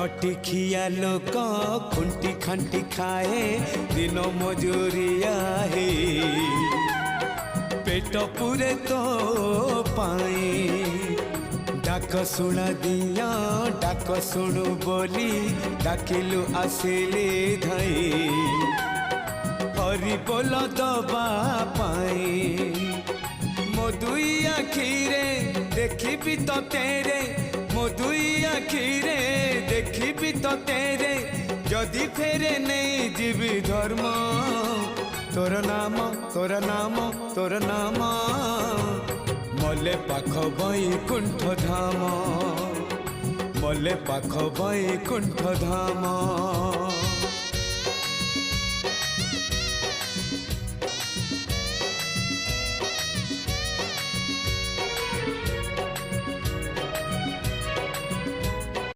खटिखिया लोक खुंटी खांटी खाए दिन मजूरिया हे पेट पूरे तो पाए डाक शुणा दिया डाक शुणु बोली डाकिलु आसिले धाई हरि बोल दबा पाए मो दुई आखिरे देखी तो तेरे मो दुई आखिरे देखी तो तेरे जदि फेरे नहीं जीवी धर्म तोर नाम तोर नाम तोर नाम मले पाख बैकुंठ धाम मले पाख बैकुंठ धाम।